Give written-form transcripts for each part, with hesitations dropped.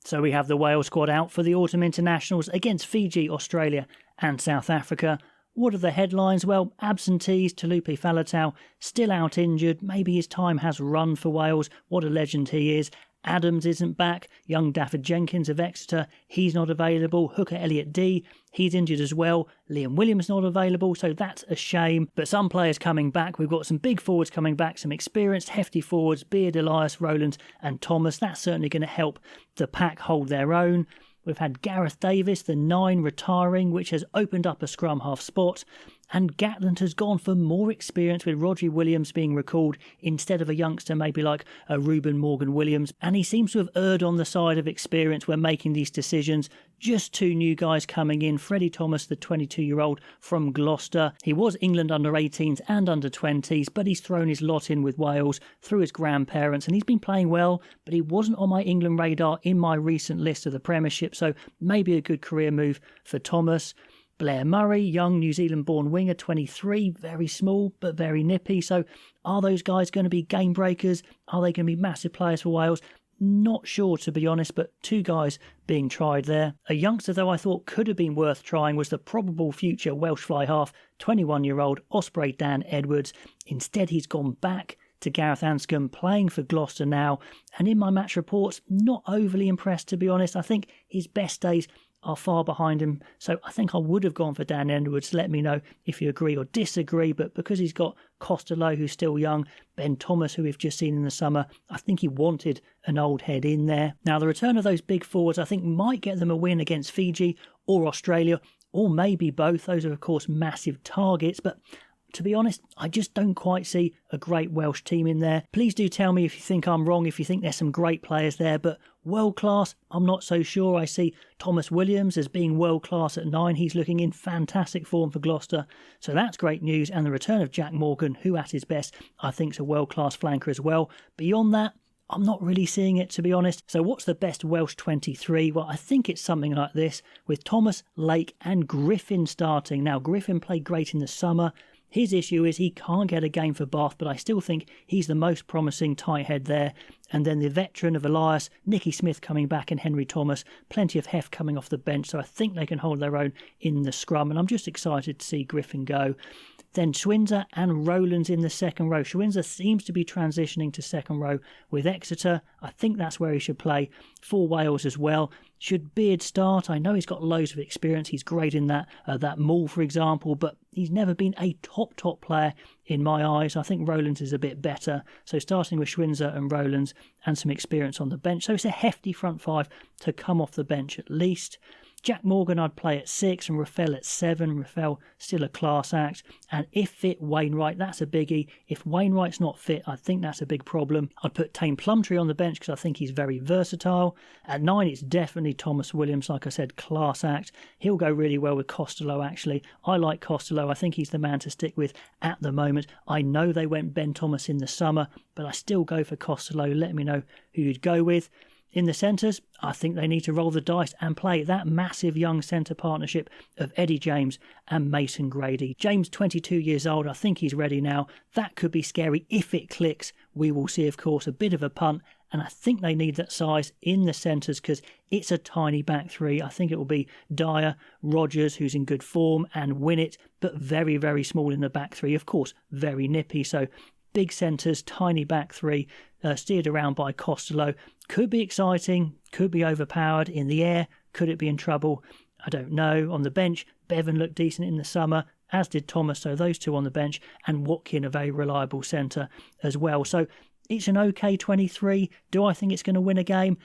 So we have the Wales squad out for the autumn internationals against Fiji, Australia and South Africa. What are the headlines? Well, absentees, Talupe Faletau still out injured. Maybe his time has run for Wales. What a legend he is. Adams isn't back. Young Dafford Jenkins of Exeter, he's not available. Hooker Elliott D, he's injured as well. Liam Williams not available, so that's a shame. But some players coming back. We've got some big forwards coming back, some experienced, hefty forwards, Beard, Elias, Rowlands and Thomas. That's certainly going to help the pack hold their own. We've had Gareth Davis, the 9, retiring, which has opened up a scrum half spot. And Gatland has gone for more experience with Rodri Williams being recalled instead of a youngster maybe like a Reuben Morgan Williams. And he seems to have erred on the side of experience when making these decisions. Just 2 new guys coming in. Freddie Thomas, the 22-year-old from Gloucester. He was England under-18s and under-20s, but he's thrown his lot in with Wales through his grandparents. And he's been playing well, but he wasn't on my England radar in my recent list of the Premiership. So maybe a good career move for Thomas. Blair Murray, young New Zealand-born winger, 23, very small but very nippy. So are those guys going to be game breakers? Are they going to be massive players for Wales? Not sure, to be honest, but 2 guys being tried there. A youngster, though, I thought could have been worth trying was the probable future Welsh fly half, 21-year-old Osprey Dan Edwards. Instead, he's gone back to Gareth Anscombe, playing for Gloucester now. And in my match reports, not overly impressed, to be honest. I think his best days are far behind him, so I think I would have gone for Dan Edwards. Let me know if you agree or disagree, but because he's got Costello, who's still young, Ben Thomas, who we've just seen in the summer, I think he wanted an old head in there. Now, the return of those big forwards, I think, might get them a win against Fiji or Australia, or maybe both. Those are, of course, massive targets, but to be honest, I just don't quite see a great Welsh team in there. Please do tell me if you think I'm wrong, if you think there's some great players there, but world class, I'm not so sure. I see Thomas Williams as being world class at 9. He's looking in fantastic form for Gloucester, so that's great news. And the return of Jack Morgan, who at his best I think is a world class flanker as well. Beyond that, I'm not really seeing it, to be honest. So what's the best Welsh 23? Well, I think it's something like this, with Thomas, Lake and Griffin starting. Now, Griffin played great in the summer. His issue is he can't get a game for Bath, but I still think he's the most promising tight head there. And then the veteran of Elias, Nicky Smith coming back, and Henry Thomas, plenty of heft coming off the bench, so I think they can hold their own in the scrum, and I'm just excited to see Griffin go. Then Schwinzer and Rowlands in the second row. Schwinzer seems to be transitioning to second row with Exeter. I think that's where he should play for Wales as well. Should Beard start? I know he's got loads of experience. He's great in that maul, for example, but he's never been a top player in my eyes. I think Rowlands is a bit better. So starting with Schwinzer and Rowlands and some experience on the bench. So it's a hefty front 5 to come off the bench at least. Jack Morgan I'd play at 6 and Rafael at 7. Rafael still a class act. And if fit, Wainwright, that's a biggie. If Wainwright's not fit, I think that's a big problem. I'd put Tame Plumtree on the bench because I think he's very versatile. At 9, it's definitely Thomas Williams, like I said, class act. He'll go really well with Costello, actually. I like Costello. I think he's the man to stick with at the moment. I know they went Ben Thomas in the summer, but I still go for Costello. Let me know who you'd go with. In the centres, I think they need to roll the dice and play that massive young centre partnership of Eddie James and Mason Grady. James, 22 years old, I think he's ready now. That could be scary if it clicks. We will see, of course, a bit of a punt, and I think they need that size in the centres because it's a tiny back 3. I think it will be Dyer, Rogers, who's in good form, and Winnett, but very, very small in the back 3. Of course, very nippy, so big centres, tiny back 3, steered around by Costello. Could be exciting, could be overpowered. In the air, could it be in trouble? I don't know. On the bench, Bevan looked decent in the summer, as did Thomas, so those 2 on the bench, and Watkin, a very reliable centre as well. So it's an okay 23. Do I think it's going to win a game?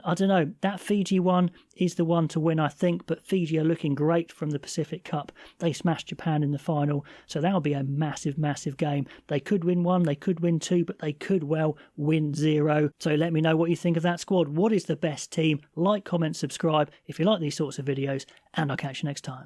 I don't know. That Fiji one is the one to win, I think, but Fiji are looking great from the Pacific Cup. They smashed Japan in the final, so that'll be a massive, massive game. They could win 1, they could win 2, but they could well win 0. So let me know what you think of that squad. What is the best team? Like, comment, subscribe if you like these sorts of videos, and I'll catch you next time.